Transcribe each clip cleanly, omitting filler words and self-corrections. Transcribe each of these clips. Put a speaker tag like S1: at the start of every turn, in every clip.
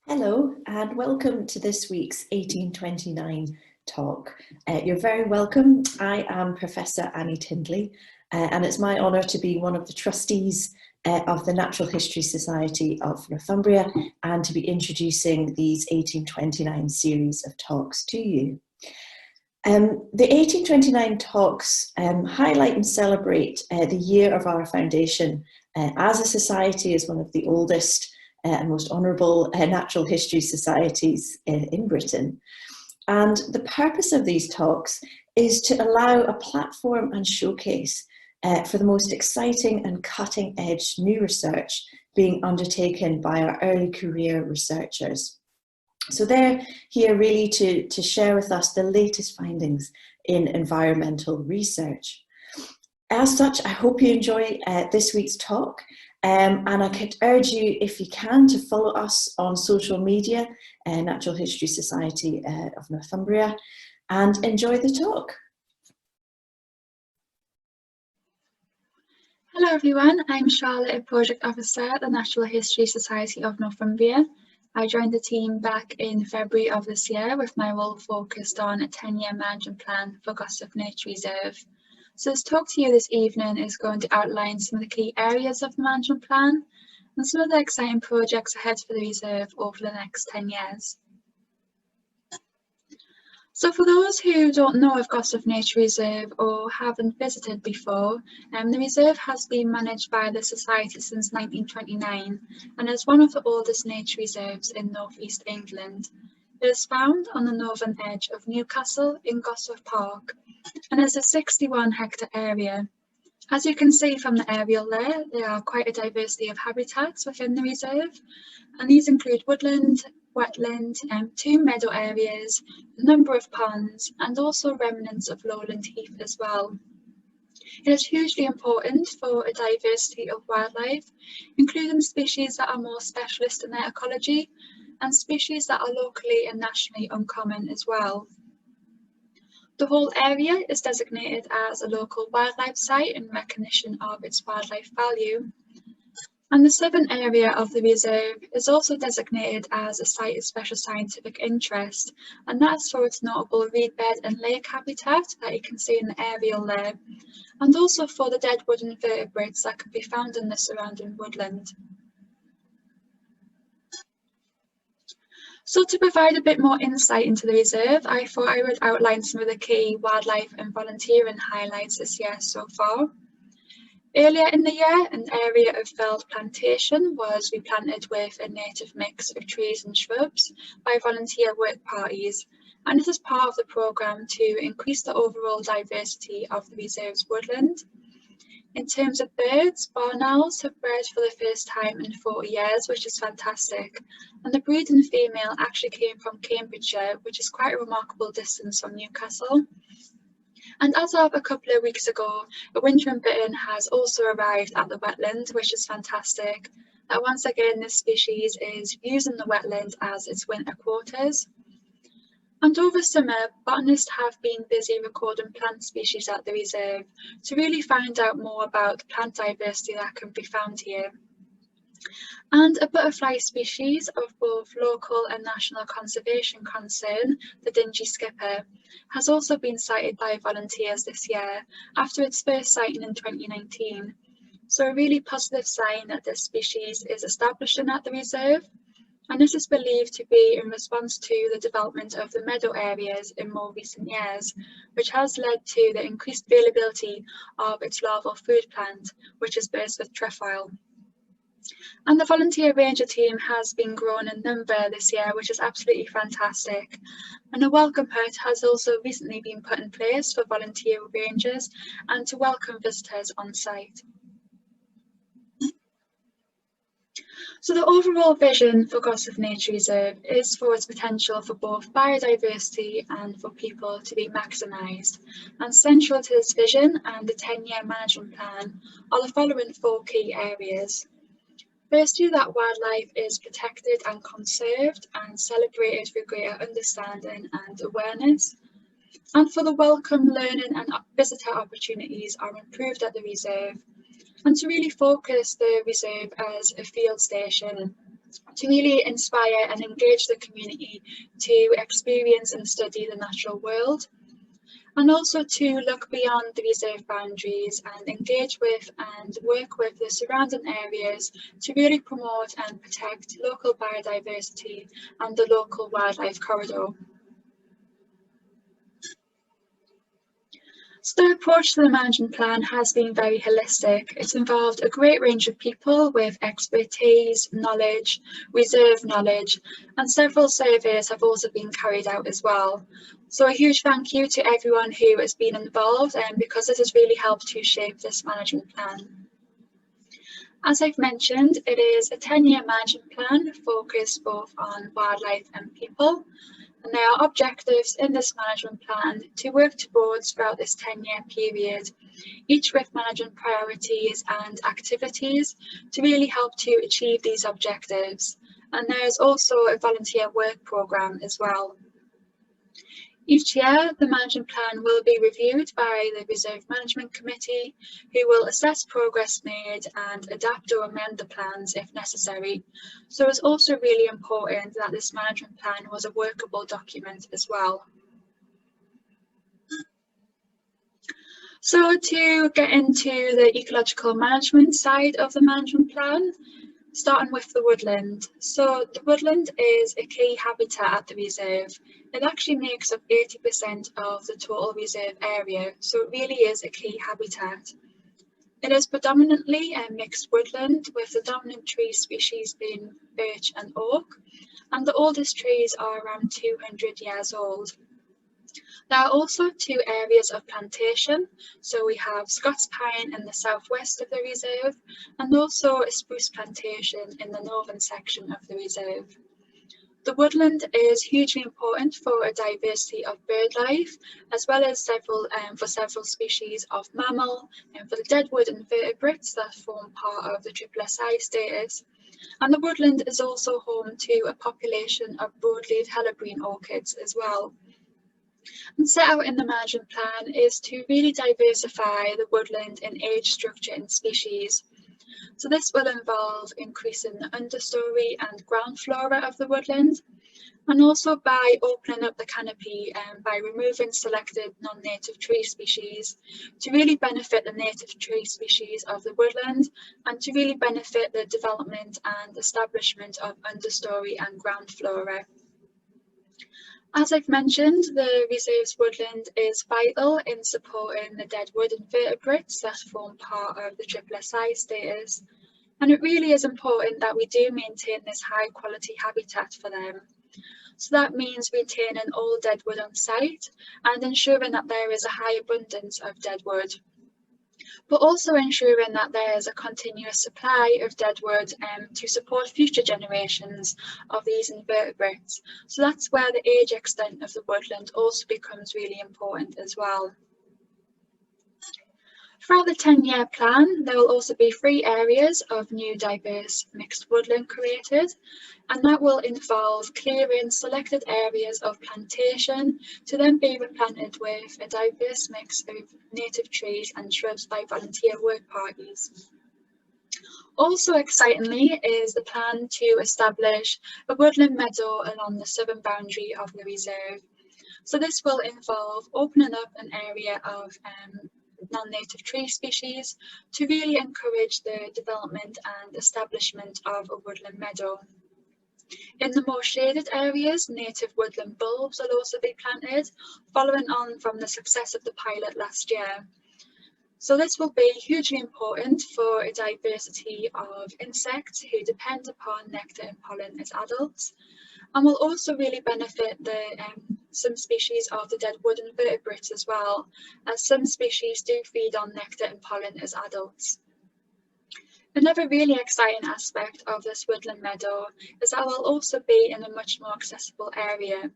S1: Hello and welcome to this week's 1829 talk. You're very welcome. I am Professor Annie Tindley and it's my honour to be one of the trustees of the Natural History Society of Northumbria and to be introducing these 1829 series of talks to you. The 1829 talks highlight and celebrate the year of our foundation as a society, as one of the oldest and most honourable natural history societies in Britain. And the purpose of these talks is to allow a platform and showcase for the most exciting and cutting edge new research being undertaken by our early career researchers. So they're here really to share with us the latest findings in environmental research. As such, I hope you enjoy this week's talk. And I could urge you, if you can, to follow us on social media, Natural History Society of Northumbria, and enjoy the talk.
S2: Hello everyone, I'm Charlotte, a Project Officer at the Natural History Society of Northumbria. I joined the team back in February of this year with my role focused on a 10-year management plan for Gosforth Nature Reserve. So this talk to you this evening is going to outline some of the key areas of the management plan and some of the exciting projects ahead for the reserve over the next 10 years. So for those who don't know of Gosforth Nature Reserve or haven't visited before, the reserve has been managed by the Society since 1929 and is one of the oldest nature reserves in North East England. It is found on the northern edge of Newcastle in Gosforth Park and is a 61-hectare area. As you can see from the aerial there are quite a diversity of habitats within the reserve, and these include woodland, wetland, 2 meadow areas, a number of ponds, and also remnants of lowland heath as well. It is hugely important for a diversity of wildlife, including species that are more specialist in their ecology and species that are locally and nationally uncommon as well. The whole area is designated as a local wildlife site in recognition of its wildlife value. And the southern area of the reserve is also designated as a site of special scientific interest, and that's for its notable reed bed and lake habitat that you can see in the aerial there, and also for the dead wood invertebrates that can be found in the surrounding woodland. So to provide a bit more insight into the reserve, I thought I would outline some of the key wildlife and volunteering highlights this year so far. Earlier in the year, an area of felled plantation was replanted with a native mix of trees and shrubs by volunteer work parties, and this is part of the programme to increase the overall diversity of the reserve's woodland. In terms of birds, barn owls have bred for the first time in 40 years, which is fantastic. And the breeding female actually came from Cambridgeshire, which is quite a remarkable distance from Newcastle. And as of a couple of weeks ago, a wintering bittern has also arrived at the wetland, which is fantastic. Once again, this species is using the wetland as its winter quarters. And over summer, botanists have been busy recording plant species at the reserve to really find out more about the plant diversity that can be found here. And a butterfly species of both local and national conservation concern, the dingy skipper, has also been sighted by volunteers this year after its first sighting in 2019. So a really positive sign that this species is establishing at the reserve. And this is believed to be in response to the development of the meadow areas in more recent years, which has led to the increased availability of its larval food plant, which is Gosforth trefoil. And the volunteer ranger team has been growing in number this year, which is absolutely fantastic. And a welcome hut has also recently been put in place for volunteer rangers and to welcome visitors on site. So the overall vision for Gosforth Nature Reserve is for its potential for both biodiversity and for people to be maximised. And central to this vision and the 10-year management plan are the following 4 key areas. Firstly, that wildlife is protected and conserved and celebrated for greater understanding and awareness. And for the welcome, learning and visitor opportunities are improved at the reserve. And to really focus the reserve as a field station to really inspire and engage the community to experience and study the natural world, and also to look beyond the reserve boundaries and engage with and work with the surrounding areas to really promote and protect local biodiversity and the local wildlife corridor. So the approach to the management plan has been very holistic. It's involved a great range of people with expertise, knowledge, reserve knowledge, and several surveys have also been carried out as well. So a huge thank you to everyone who has been involved, because this has really helped to shape this management plan. As I've mentioned, it is a 10-year management plan focused both on wildlife and people. And there are objectives in this management plan to work towards throughout this 10-year period, each with management priorities and activities to really help to achieve these objectives. And there's also a volunteer work programme as well. Each year, the management plan will be reviewed by the Reserve Management Committee, who will assess progress made and adapt or amend the plans if necessary. So it's also really important that this management plan was a workable document as well. So to get into the ecological management side of the management plan, starting with the woodland. So the woodland is a key habitat at the reserve. It actually makes up 80% of the total reserve area, so it really is a key habitat. It is predominantly a mixed woodland, with the dominant tree species being birch and oak, and the oldest trees are around 200 years old. There are also 2 areas of plantation, so we have Scots pine in the southwest of the reserve and also a spruce plantation in the northern section of the reserve. The woodland is hugely important for a diversity of bird life, as well as for several species of mammal and for the deadwood invertebrates that form part of the SSSI status. And the woodland is also home to a population of broadleaf helleborine orchids as well. And set out in the management plan is to really diversify the woodland in age, structure and species. So this will involve increasing the understory and ground flora of the woodland, and also by opening up the canopy and by removing selected non-native tree species to really benefit the native tree species of the woodland and to really benefit the development and establishment of understory and ground flora. As I've mentioned, the reserve's woodland is vital in supporting the deadwood invertebrates that form part of the SSSI status, and it really is important that we do maintain this high quality habitat for them. So that means maintaining all deadwood on site and ensuring that there is a high abundance of deadwood, but also ensuring that there is a continuous supply of deadwood to support future generations of these invertebrates. So that's where the age extent of the woodland also becomes really important as well. Throughout the 10-year plan, there will also be 3 areas of new diverse mixed woodland created, and that will involve clearing selected areas of plantation to then be replanted with a diverse mix of native trees and shrubs by volunteer work parties. Also excitingly is the plan to establish a woodland meadow along the southern boundary of the reserve. So this will involve opening up an area of non-native tree species to really encourage the development and establishment of a woodland meadow. In the more shaded areas, native woodland bulbs will also be planted, following on from the success of the pilot last year. So this will be hugely important for a diversity of insects who depend upon nectar and pollen as adults, and will also really benefit some species of the deadwood invertebrates as well, as some species do feed on nectar and pollen as adults. Another really exciting aspect of this woodland meadow is that it will also be in a much more accessible area.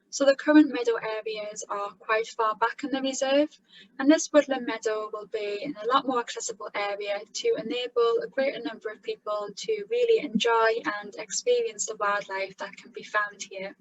S2: So the current meadow areas are quite far back in the reserve, and this woodland meadow will be in a lot more accessible area to enable a greater number of people to really enjoy and experience the wildlife that can be found here.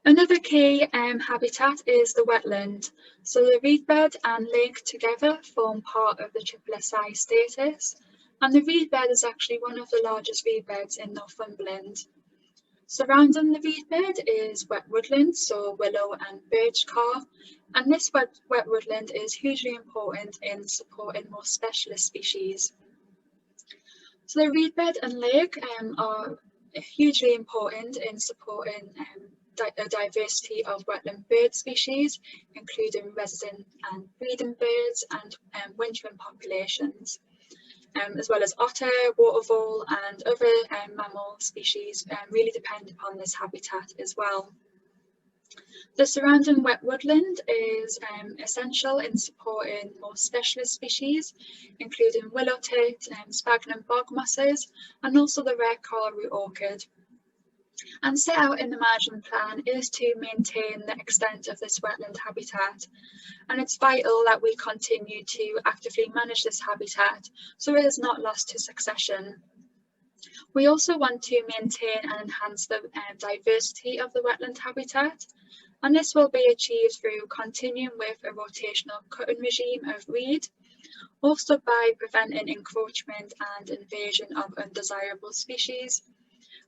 S2: Another key habitat is the wetland. So the reed bed and lake together form part of the SSSI status, And the reed bed is actually one of the largest reed beds in Northumberland. Surrounding the reed bed is wet woodland, so willow and birch carr, and this wet woodland is hugely important in supporting more specialist species. So the reed bed and lake are hugely important in supporting a diversity of wetland bird species, including resident and breeding birds and wintering populations, as well as otter, watervole and other mammal species really depend upon this habitat as well. The surrounding wet woodland is essential in supporting more specialist species, including willow tit, sphagnum bog mosses, and also the rare coral root orchid. And set out in the management plan is to maintain the extent of this wetland habitat, and it's vital that we continue to actively manage this habitat so it is not lost to succession. We also want to maintain and enhance the diversity of the wetland habitat, and this will be achieved through continuing with a rotational cutting regime of reed, also by preventing encroachment and invasion of undesirable species,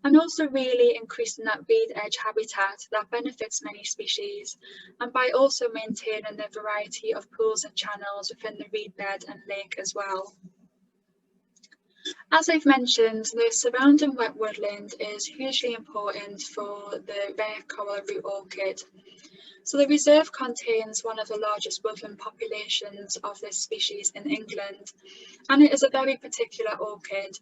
S2: and also really increasing that reed edge habitat that benefits many species, and by also maintaining the variety of pools and channels within the reed bed and lake as well. As I've mentioned, the surrounding wet woodland is hugely important for the rare coral root orchid. So the reserve contains one of the largest woodland populations of this species in England, and it is a very particular orchid.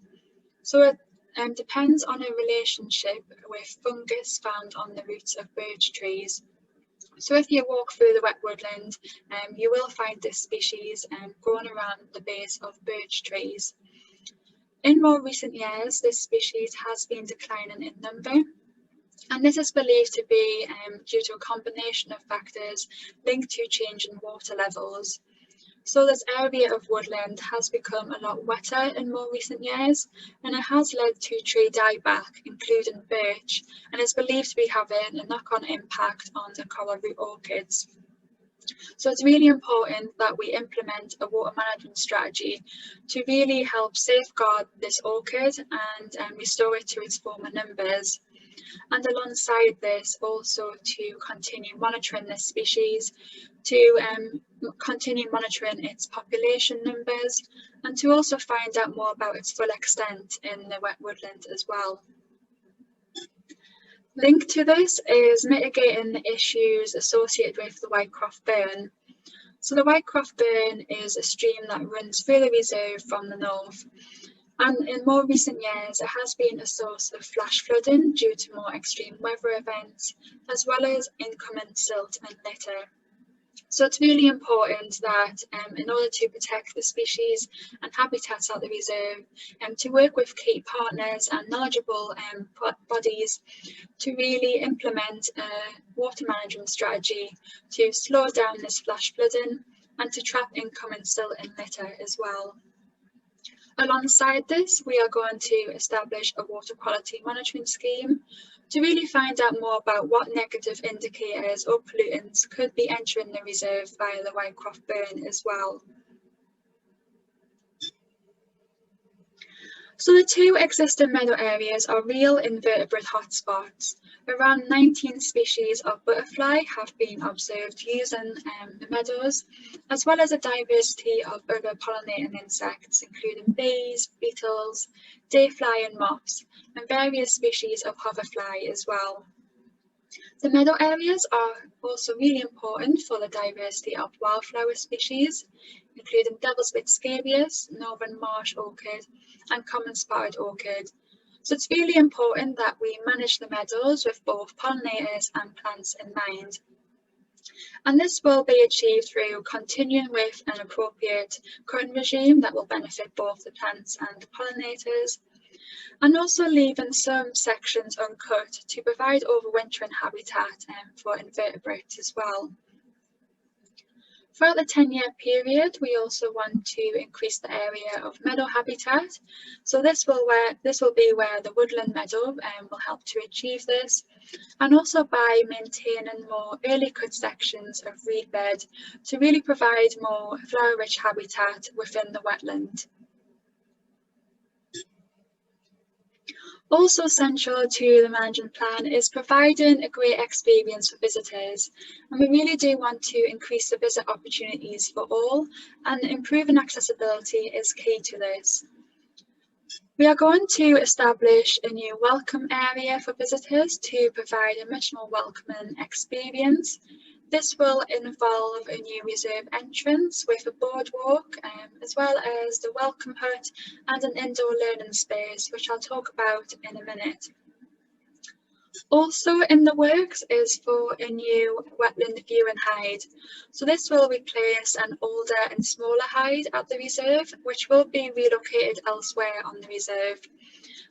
S2: So it depends on a relationship with fungus found on the roots of birch trees. So if you walk through the wet woodland, you will find this species growing around the base of birch trees. In more recent years, this species has been declining in number, and this is believed to be due to a combination of factors linked to changing water levels. So this area of woodland has become a lot wetter in more recent years, and it has led to tree dieback, including birch, and is believed to be having a knock-on impact on the coral root orchids. So it's really important that we implement a water management strategy to really help safeguard this orchid and restore it to its former numbers. And alongside this, also to continue monitoring this species, to continue monitoring its population numbers, and to also find out more about its full extent in the wet woodland as well. Linked to this is mitigating the issues associated with the Whitecraft Burn. So the Whitecraft Burn is a stream that runs through the reserve from the north, and in more recent years it has been a source of flash flooding due to more extreme weather events, as well as incoming silt and litter. So it's really important that in order to protect the species and habitats at the reserve, to work with key partners and knowledgeable bodies to really implement a water management strategy to slow down this flash flooding and to trap incoming silt and litter as well. Alongside this, we are going to establish a water quality monitoring scheme to really find out more about what negative indicators or pollutants could be entering the reserve via the Whitecraft Burn as well. So the two existing meadow areas are real invertebrate hotspots. Around 19 species of butterfly have been observed using the meadows, as well as a diversity of other pollinating insects, including bees, beetles, dayfly and moths, and various species of hoverfly as well. The meadow areas are also really important for the diversity of wildflower species, including devil's bit scabious, northern marsh orchid, and common spotted orchid. So it's really important that we manage the meadows with both pollinators and plants in mind. And this will be achieved through continuing with an appropriate cutting regime that will benefit both the plants and the pollinators, and also leaving some sections uncut to provide overwintering habitat for invertebrates as well. Throughout the 10-year period, we also want to increase the area of meadow habitat. So this will be where the Woodland Meadow will help to achieve this, and also by maintaining more early cut sections of reed bed to really provide more flower-rich habitat within the wetland. Also central to the management plan is providing a great experience for visitors, and we really do want to increase the visit opportunities for all, and improving accessibility is key to this. We are going to establish a new welcome area for visitors to provide a much more welcoming experience. This will involve a new reserve entrance with a boardwalk, as well as the welcome hut and an indoor learning space, which I'll talk about in a minute. Also in the works is for a new wetland view and hide. So this will replace an older and smaller hide at the reserve, which will be relocated elsewhere on the reserve.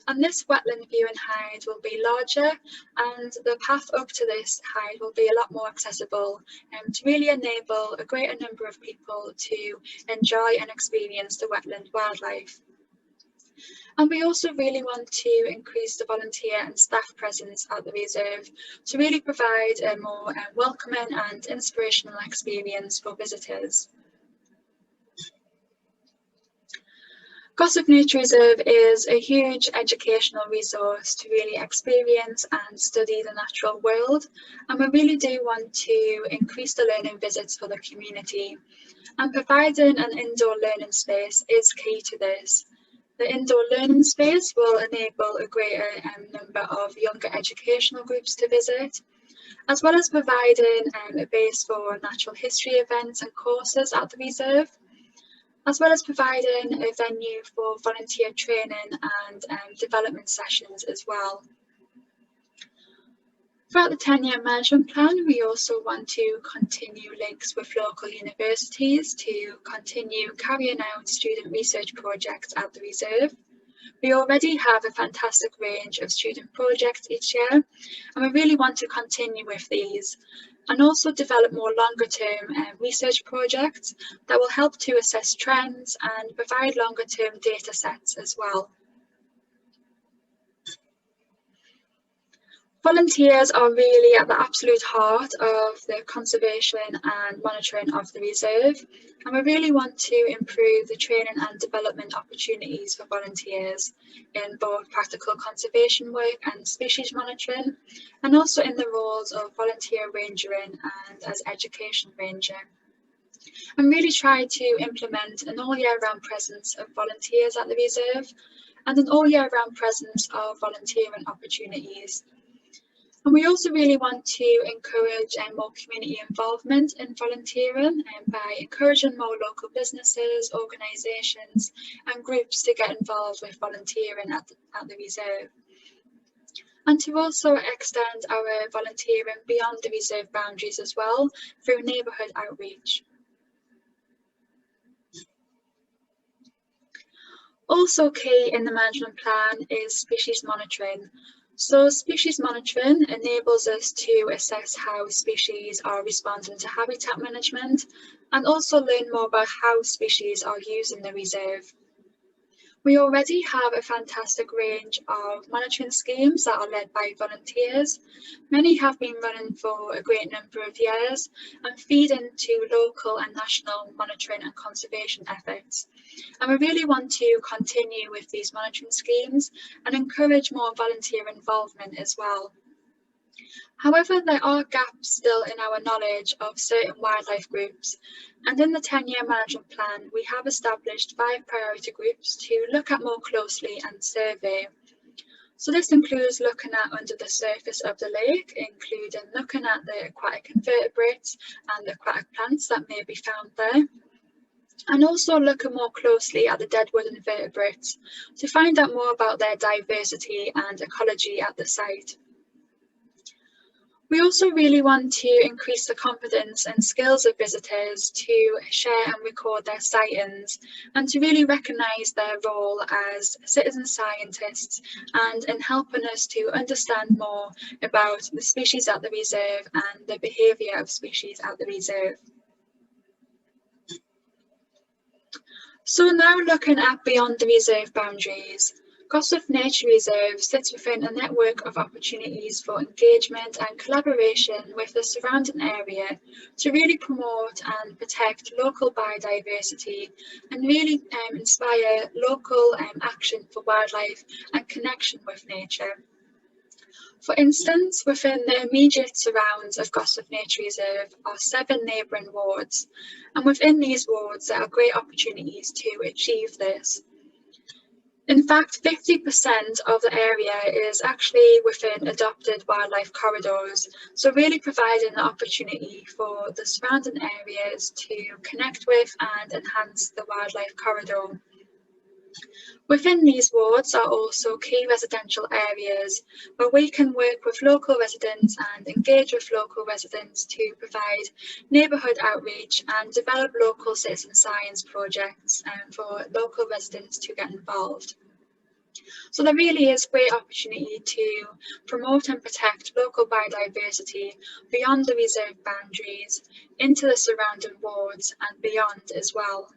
S2: And this wetland view and hide will be larger, and the path up to this hide will be a lot more accessible, to really enable a greater number of people to enjoy and experience the wetland wildlife. And we also really want to increase the volunteer and staff presence at the reserve to really provide a more welcoming and inspirational experience for visitors. Gosforth Nature Reserve is a huge educational resource to really experience and study the natural world, and we really do want to increase the learning visits for the community, and providing an indoor learning space is key to this. The indoor learning space will enable a greater number of younger educational groups to visit, as well as providing a base for natural history events and courses at the reserve, as well as providing a venue for volunteer training and development sessions as well. Throughout the 10-year management plan, we also want to continue links with local universities to continue carrying out student research projects at the reserve. We already have a fantastic range of student projects each year, and we really want to continue with these, and also develop more longer-term research projects that will help to assess trends and provide longer-term data sets as well. Volunteers are really at the absolute heart of the conservation and monitoring of the reserve, and we really want to improve the training and development opportunities for volunteers in both practical conservation work and species monitoring, and also in the roles of volunteer rangering and as education ranger. And really try to implement an all year round presence of volunteers at the reserve and an all year round presence of volunteering opportunities. And we also really want to encourage more community involvement in volunteering by encouraging more local businesses, organisations and groups to get involved with volunteering at the reserve. And to also extend our volunteering beyond the reserve boundaries as well through neighbourhood outreach. Also key in the management plan is species monitoring. So species monitoring enables us to assess how species are responding to habitat management and also learn more about how species are using the reserve. We already have a fantastic range of monitoring schemes that are led by volunteers. Many have been running for a great number of years and feed into local and national monitoring and conservation efforts. And we really want to continue with these monitoring schemes and encourage more volunteer involvement as well. However, there are gaps still in our knowledge of certain wildlife groups, and in the 10-year management plan, we have established 5 priority groups to look at more closely and survey. So this includes looking at under the surface of the lake, including looking at the aquatic invertebrates and aquatic plants that may be found there, and also looking more closely at the deadwood invertebrates to find out more about their diversity and ecology at the site. We also really want to increase the confidence and skills of visitors to share and record their sightings and to really recognise their role as citizen scientists and in helping us to understand more about the species at the reserve and the behaviour of species at the reserve. So now looking at beyond the reserve boundaries. Gosforth Nature Reserve sits within a network of opportunities for engagement and collaboration with the surrounding area to really promote and protect local biodiversity and really inspire local action for wildlife and connection with nature. For instance, within the immediate surrounds of Gosforth Nature Reserve are 7 neighbouring wards, and within these wards there are great opportunities to achieve this. In fact, 50% of the area is actually within adopted wildlife corridors, so really providing the opportunity for the surrounding areas to connect with and enhance the wildlife corridor. Within these wards are also key residential areas where we can work with local residents and engage with local residents to provide neighbourhood outreach and develop local citizen science projects for local residents to get involved. So there really is great opportunity to promote and protect local biodiversity beyond the reserve boundaries, into the surrounding wards and beyond as well.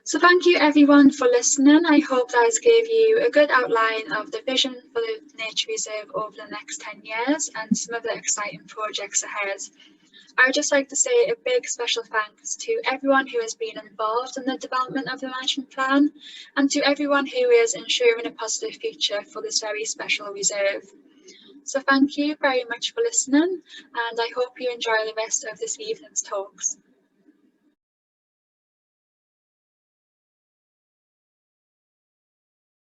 S2: So thank you everyone for listening. I hope that gave you a good outline of the vision for the Nature Reserve over the next 10 years and some of the exciting projects ahead. I would just like to say a big special thanks to everyone who has been involved in the development of the management plan and to everyone who is ensuring a positive future for this very special reserve. So thank you very much for listening, and I hope you enjoy the rest of this evening's talks.